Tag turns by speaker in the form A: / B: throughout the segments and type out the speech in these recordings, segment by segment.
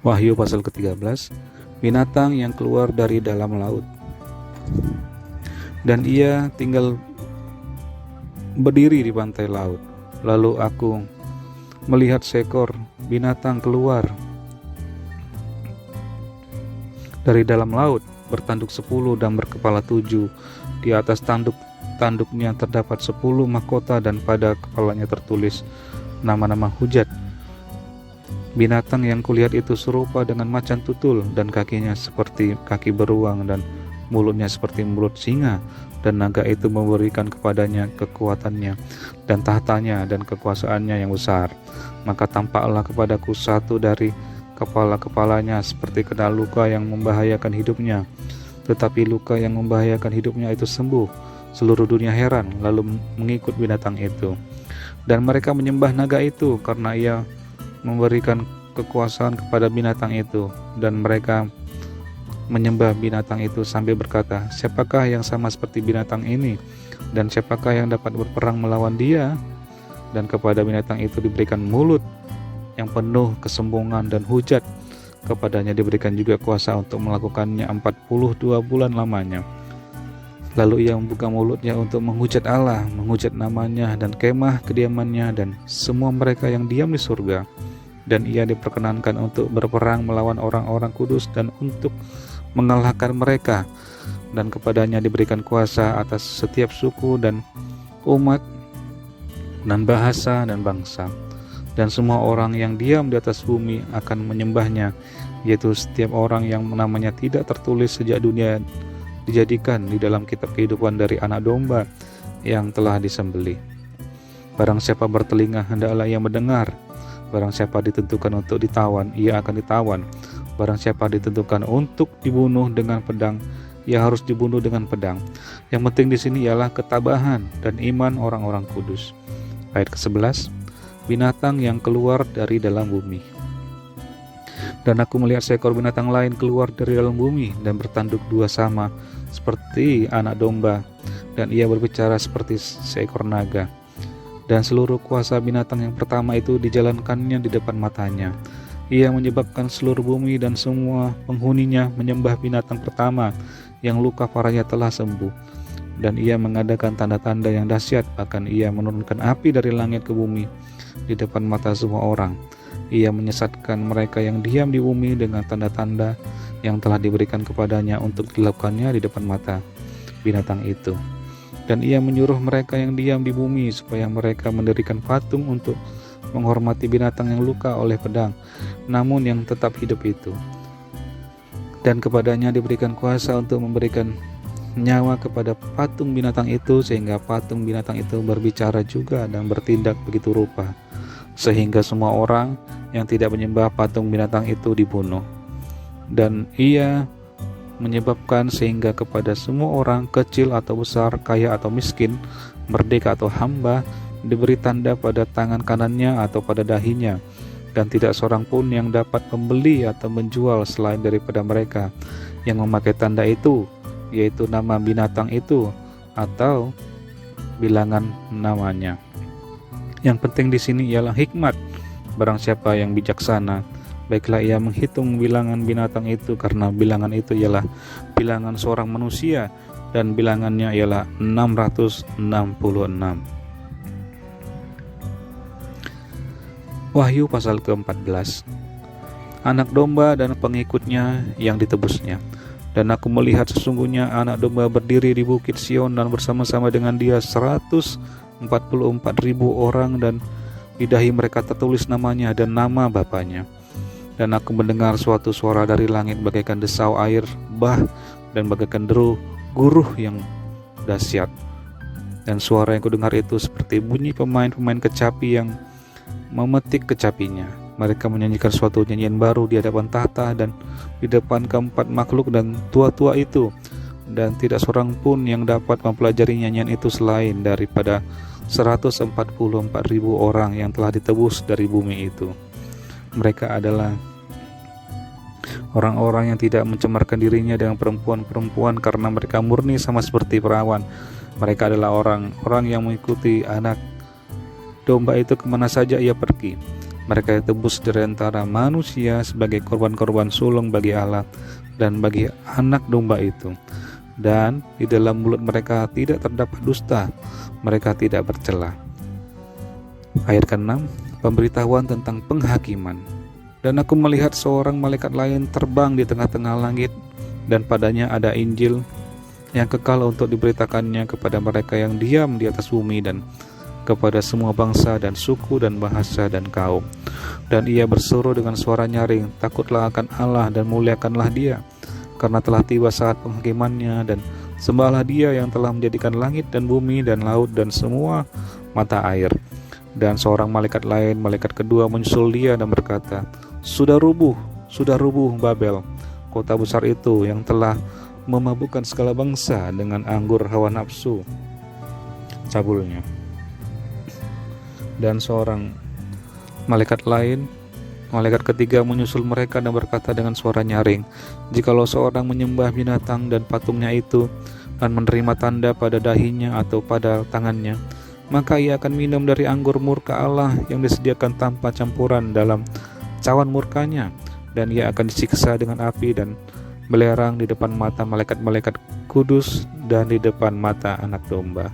A: Wahyu pasal ke-13, binatang yang keluar dari dalam laut. Dan ia tinggal berdiri di pantai laut. Lalu aku melihat seekor binatang keluar dari dalam laut, bertanduk 10 dan berkepala 7. Di atas tanduknya terdapat 10 mahkota dan pada kepalanya tertulis nama-nama hujat. Binatang yang kulihat itu serupa dengan macan tutul, dan kakinya seperti kaki beruang dan mulutnya seperti mulut singa. Dan naga itu memberikan kepadanya kekuatannya dan tahtanya dan kekuasaannya yang besar. Maka tampaklah kepadaku satu dari kepala-kepalanya seperti kena luka yang membahayakan hidupnya. Tetapi luka yang membahayakan hidupnya itu sembuh. Seluruh dunia heran lalu mengikut binatang itu. Dan mereka menyembah naga itu karena ia memberikan kekuasaan kepada binatang itu, dan mereka menyembah binatang itu sambil berkata, siapakah yang sama seperti binatang ini, dan siapakah yang dapat berperang melawan dia? Dan kepada binatang itu diberikan mulut yang penuh kesombongan dan hujat. Kepadanya diberikan juga kuasa untuk melakukannya 42 bulan lamanya. Lalu ia membuka mulutnya untuk menghujat Allah, menghujat namanya dan kemah kediamannya dan semua mereka yang diam di surga. Dan ia diperkenankan untuk berperang melawan orang-orang kudus dan untuk mengalahkan mereka. Dan kepadanya diberikan kuasa atas setiap suku dan umat dan bahasa dan bangsa. Dan semua orang yang diam di atas bumi akan menyembahnya, yaitu setiap orang yang namanya tidak tertulis sejak dunia dijadikan di dalam kitab kehidupan dari anak domba yang telah disembelih. Barang siapa bertelinga hendaklah ia mendengar. Barang siapa ditentukan untuk ditawan, ia akan ditawan. Barang siapa ditentukan untuk dibunuh dengan pedang, ia harus dibunuh dengan pedang. Yang penting di sini ialah ketabahan dan iman orang-orang kudus. Ayat ke-11, binatang yang keluar dari dalam bumi. Dan aku melihat seekor binatang lain keluar dari dalam bumi dan bertanduk dua sama seperti anak domba, dan ia berbicara seperti seekor naga. Dan seluruh kuasa binatang yang pertama itu dijalankannya di depan matanya. Ia menyebabkan seluruh bumi dan semua penghuninya menyembah binatang pertama yang luka parahnya telah sembuh. Dan ia mengadakan tanda-tanda yang dahsyat, bahkan ia menurunkan api dari langit ke bumi di depan mata semua orang. Ia menyesatkan mereka yang diam di bumi dengan tanda-tanda yang telah diberikan kepadanya untuk dilakukannya di depan mata binatang itu. Dan ia menyuruh mereka yang diam di bumi supaya mereka mendirikan patung untuk menghormati binatang yang luka oleh pedang, namun yang tetap hidup itu. Dan kepadanya diberikan kuasa untuk memberikan nyawa kepada patung binatang itu, sehingga patung binatang itu berbicara juga dan bertindak begitu rupa, sehingga semua orang yang tidak menyembah patung binatang itu dibunuh. Dan ia menyebabkan sehingga kepada semua orang, kecil atau besar, kaya atau miskin, merdeka atau hamba, diberi tanda pada tangan kanannya atau pada dahinya, dan tidak seorang pun yang dapat membeli atau menjual selain daripada mereka yang memakai tanda itu, yaitu nama binatang itu atau bilangan namanya. Yang penting di sini ialah hikmat. Barang siapa yang bijaksana, baiklah ia menghitung bilangan binatang itu, karena bilangan itu ialah bilangan seorang manusia, dan bilangannya ialah 666. Wahyu pasal ke-14, anak domba dan pengikutnya yang ditebusnya. Dan aku melihat sesungguhnya anak domba berdiri di bukit Sion, dan bersama-sama dengan dia 144.000 orang, dan di dahi mereka tertulis namanya dan nama Bapanya. Dan aku mendengar suatu suara dari langit bagaikan desau air bah dan bagaikan deru guruh yang dahsyat. Dan suara yang kudengar itu seperti bunyi pemain-pemain kecapi yang memetik kecapinya. Mereka menyanyikan suatu nyanyian baru di hadapan tahta dan di depan keempat makhluk dan tua-tua itu. Dan tidak seorang pun yang dapat mempelajari nyanyian itu selain daripada 144.000 orang yang telah ditebus dari bumi itu. Mereka adalah orang-orang yang tidak mencemarkan dirinya dengan perempuan-perempuan, karena mereka murni sama seperti perawan. Mereka adalah orang-orang yang mengikuti anak domba itu kemana saja ia pergi. Mereka ditebus dari antara manusia sebagai korban-korban sulung bagi Allah dan bagi anak domba itu. Dan di dalam mulut mereka tidak terdapat dusta, mereka tidak bercela. Ayat ke-6, pemberitahuan tentang penghakiman. Dan aku melihat seorang malaikat lain terbang di tengah-tengah langit, dan padanya ada Injil yang kekal untuk diberitakannya kepada mereka yang diam di atas bumi dan kepada semua bangsa dan suku dan bahasa dan kaum. Dan ia berseru dengan suara nyaring, takutlah akan Allah dan muliakanlah Dia, karena telah tiba saat penghakimannya, dan sembahlah Dia yang telah menjadikan langit dan bumi dan laut dan semua mata air. Dan seorang malaikat lain, malaikat kedua, menyusul dia dan berkata, sudah rubuh Babel, kota besar itu yang telah memabukkan segala bangsa dengan anggur hawa nafsu cabulnya. Dan seorang malaikat lain, malaikat ketiga, menyusul mereka dan berkata dengan suara nyaring, jikalau seorang menyembah binatang dan patungnya itu dan menerima tanda pada dahinya atau pada tangannya, maka ia akan minum dari anggur murka Allah yang disediakan tanpa campuran dalam cawan murkanya, dan ia akan disiksa dengan api dan belerang di depan mata malaikat-malaikat kudus dan di depan mata anak domba.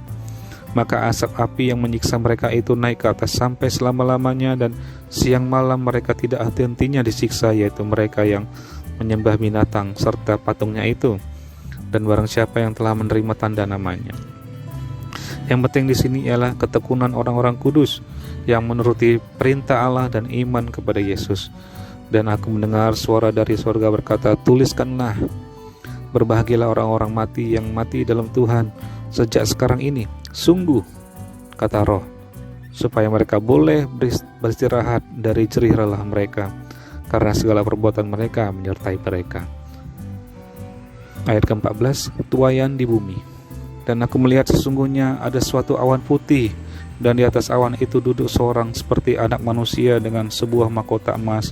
A: Maka asap api yang menyiksa mereka itu naik ke atas sampai selama-lamanya, dan siang malam mereka tidak henti-hentinya disiksa, yaitu mereka yang menyembah binatang serta patungnya itu, dan barang siapa yang telah menerima tanda namanya. Yang penting di sini ialah ketekunan orang-orang kudus yang menuruti perintah Allah dan iman kepada Yesus. Dan aku mendengar suara dari surga berkata, tuliskanlah, berbahagialah orang-orang mati yang mati dalam Tuhan sejak sekarang ini, sungguh, kata Roh, supaya mereka boleh beristirahat dari jerih lelah mereka, karena segala perbuatan mereka menyertai mereka. Ayat ke-14, tuaian di bumi. Dan aku melihat sesungguhnya ada suatu awan putih, dan di atas awan itu duduk seorang seperti anak manusia dengan sebuah mahkota emas,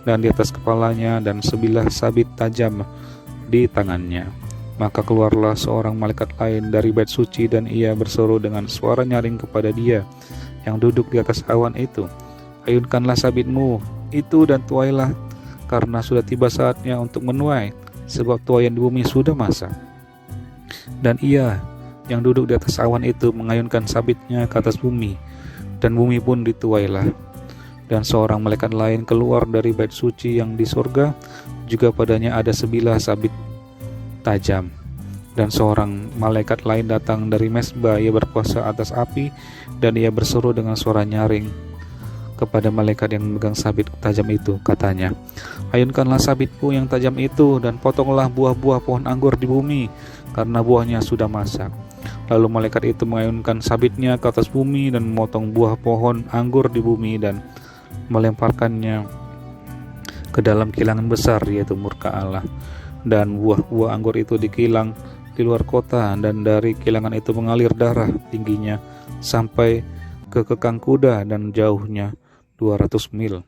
A: dan di atas kepalanya dan sebilah sabit tajam di tangannya. Maka keluarlah seorang malaikat lain dari bait suci, dan ia berseru dengan suara nyaring kepada dia yang duduk di atas awan itu, ayunkanlah sabitmu itu dan tuailah, karena sudah tiba saatnya untuk menuai, sebab tuaian di bumi sudah masak. Dan ia yang duduk di atas awan itu mengayunkan sabitnya ke atas bumi, dan bumi pun dituailah. Dan seorang malaikat lain keluar dari bait suci yang di surga, juga padanya ada sebilah sabit tajam. Dan seorang malaikat lain datang dari mesbah, ia berkuasa atas api, dan ia berseru dengan suara nyaring kepada malaikat yang memegang sabit tajam itu, katanya, ayunkanlah sabitmu yang tajam itu, dan potonglah buah-buah pohon anggur di bumi, karena buahnya sudah masak. Lalu malaikat itu mengayunkan sabitnya ke atas bumi dan memotong buah pohon anggur di bumi dan melemparkannya ke dalam kilangan besar, yaitu murka Allah. Dan buah-buah anggur itu dikilang di luar kota, dan dari kilangan itu mengalir darah tingginya sampai ke kekang kuda dan jauhnya 200 mil.